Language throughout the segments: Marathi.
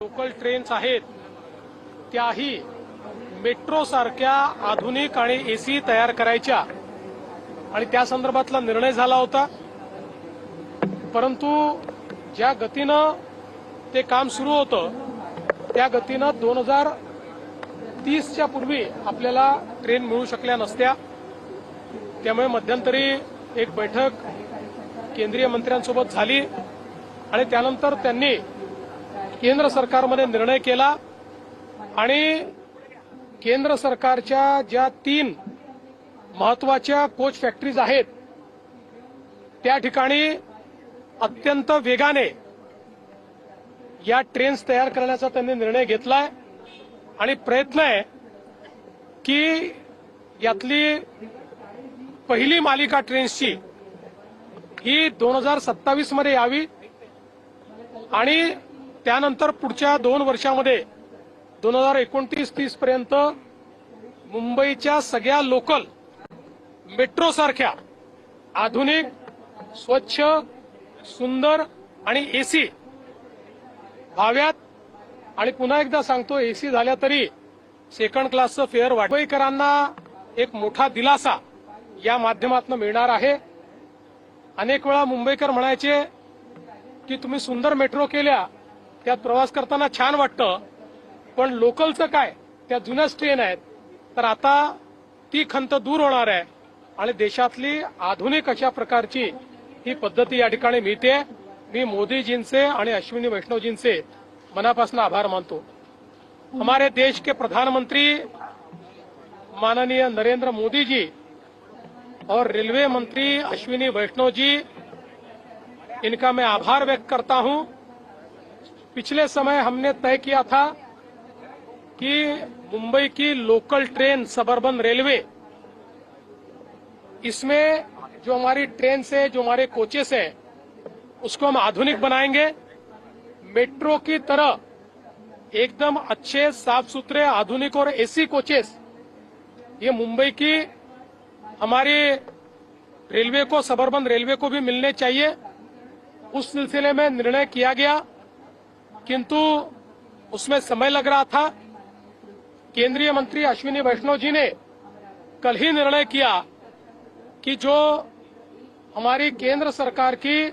लोकल ट्रेन्स आहेत त्याही मेट्रो सारख्या आधुनिक आणि एसी तयार करायच्या आणि त्या संदर्भातला निर्णय झाला होता। परंतु ज्या गतीनं ते काम सुरू होतं त्या गतीनं 2030च्या पूर्वी आपल्याला ट्रेन मिळू शकल्या नसत्या। त्यामुळे मध्यंतरी एक बैठक केंद्रीय मंत्र्यांसोबत झाली आणि त्यानंतर त्यांनी केंद्र सरकारमध्ये निर्णय केला आणि केंद्र सरकारच्या ज्या 3 महत्वाच्या कोच फॅक्टरीज आहेत त्या ठिकाणी अत्यंत वेगाने या ट्रेन्स तयार करण्याचा त्यांनी निर्णय घेतलाय आणि प्रयत्न आहे की यातली पहिली मालिका ट्रेन्सची ही 2027 मध्ये यावी आणि त्यानंतर पुढच्या 2 वर्षांमध्ये 2029-30 पर्यंत मुंबईच्या सगळ्या लोकल मेट्रो सारख्या आधुनिक, स्वच्छ, सुंदर आणि एसी व्हाव्यात। आणि पुन्हा एकदा सांगतो, एसी झाल्या तरी सेकंड क्लासचं फेअर मुंबईकरांना एक मोठा दिलासा या माध्यमातून मिळणार आहे। अनेक वेळा मुंबईकर म्हणायचे की तुम्ही सुंदर मेट्रो केल्या, त्यात प्रवास करताना छान वाटतं, पण लोकलचं काय, त्या जुन्याच ट्रेन आहेत। तर आता ती खंत दूर होणार आहे आणि देशातली आधुनिक अशा प्रकारची ही पद्धती या ठिकाणी मिळते। मी मोदीजींचे आणि अश्विनी वैष्णवजींचे मनापासून आभार मानतो। हमारे देश के प्रधानमंत्री माननीय नरेंद्र मोदी जी और रेलवे मंत्री अश्विनी वैष्णव जी, इनका मैं आभार व्यक्त करता हूं। पिछले समय हमने तय किया था कि मुंबई की लोकल ट्रेन सबअर्बन रेलवे, इसमें जो हमारी ट्रेन से जो हमारे कोचेस हैं उसको हम आधुनिक बनाएंगे। मेट्रो की तरह एकदम अच्छे, साफ सुथरे, आधुनिक और एसी कोचेस ये मुंबई की हमारी रेलवे को, सबअर्बन रेलवे को भी मिलने चाहिए। उस सिलसिले में निर्णय किया गया, किंतु उसमें समय लग रहा था। केंद्रीय मंत्री अश्विनी वैष्णव जी ने कल ही निर्णय किया कि जो हमारी केंद्र सरकार की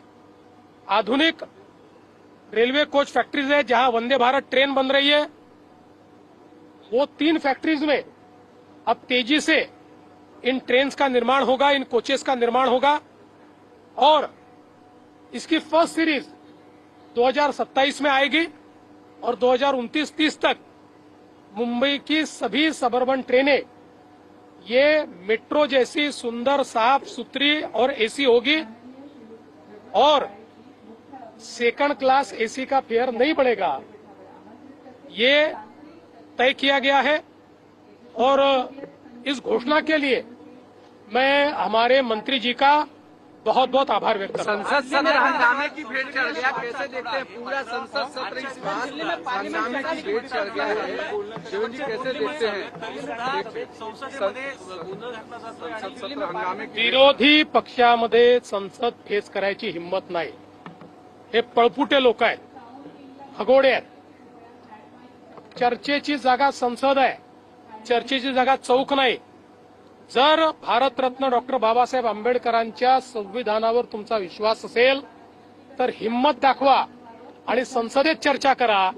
आधुनिक रेलवे कोच फैक्ट्रीज है, जहां वंदे भारत ट्रेन बन रही है, वो 3 फैक्ट्रीज में अब तेजी से इन ट्रेन्स का निर्माण होगा, इन कोचेस का निर्माण होगा और इसकी फर्स्ट सीरीज 2027 में आएगी और 2029-30 तक मुंबई की सभी सबअर्बन ट्रेनें ये मेट्रो जैसी सुंदर, साफ सुथरी और एसी होगी और सेकंड क्लास एसी का फेयर नहीं पड़ेगा, ये तय किया गया है। और इस घोषणा के लिए मैं हमारे मंत्री जी का बहुत बहुत आभार व्यक्त करता हूं। संसद सत्र हंगामे की भेंट चढ़ गया, कैसे देखते हैं पूरा संसद सत्र इस बार हंगामे की भेंट चढ़ गया है? शिवन जी कैसे देखते हैं संसद सत्र हंगामे की? विरोधी पक्षामध्ये संसद फेस करायची हिंमत नाही। हे पळपुटे लोक आहेत, हगोडे आहेत। चर्चेची जागा संसद आहे, चर्चेची जागा चौक नाही। जर भारतरत्न डॉक्टर बाबासाहेब आंबेडकरांच्या संविधानावर तुमचा विश्वास असेल तर हिम्मत दाखवा आणि संसदेत चर्चा करा।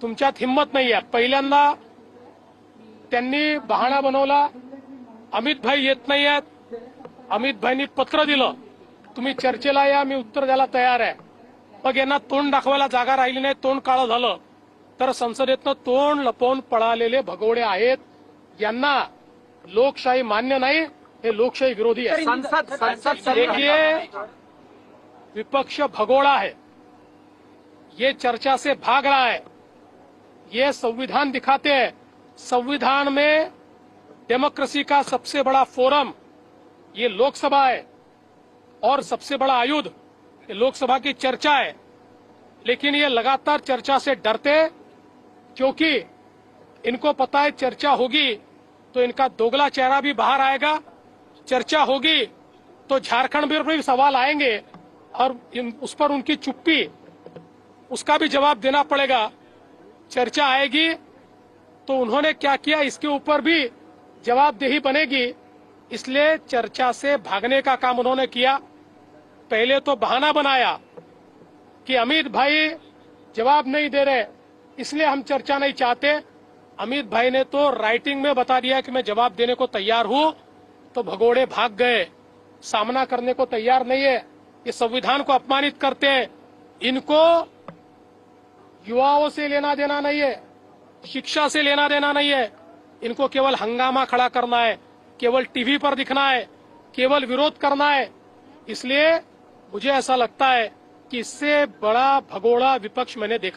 तुमच्यात हिम्मत नाहीये। पहिल्यांदा त्यांनी बहाणा बनवला, अमित भाई येत नाहीयेत। अमित भाईंनी पत्र दिलं, तुम्ही चर्चेला या, मी उत्तर द्यायला तयार आहे। मग यांना तोंड दाखवायला जागा राहिली नाही, तोंड काळं झालं। तर संसदेतनं तोंड लपवून पळालेले भगोडे आहेत, यांना लोकशाही मान्य नहीं, ये लोकशाही विरोधी है। संसद देखिए, विपक्ष भगोड़ा है, ये चर्चा से भाग रहा है, ये संविधान दिखाते हैं। संविधान में डेमोक्रेसी का सबसे बड़ा फोरम ये लोकसभा है और सबसे बड़ा आयुध ये लोकसभा की चर्चा है। लेकिन ये लगातार चर्चा से डरते, क्योंकि इनको पता है चर्चा होगी तो इनका दोगला चेहरा भी बाहर आएगा। चर्चा होगी तो झारखंड में भी सवाल आएंगे और उस पर उनकी चुप्पी उसका भी जवाब देना पड़ेगा। चर्चा आएगी तो उन्होंने क्या किया इसके ऊपर भी जवाबदेही बनेगी। इसलिए चर्चा से भागने का काम उन्होंने किया। पहले तो बहाना बनाया कि अमित भाई जवाब नहीं दे रहे इसलिए हम चर्चा नहीं चाहते। अमित भाई ने तो राइटिंग में बता दिया कि मैं जवाब देने को तैयार हूं, तो भगोड़े भाग गए, सामना करने को तैयार नहीं है। ये संविधान को अपमानित करते हैं। इनको युवाओं से लेना देना नहीं है, शिक्षा से लेना देना नहीं है। इनको केवल हंगामा खड़ा करना है, केवल टीवी पर दिखना है, केवल विरोध करना है। इसलिए मुझे ऐसा लगता है कि इससे बड़ा भगोड़ा विपक्ष मैंने देखा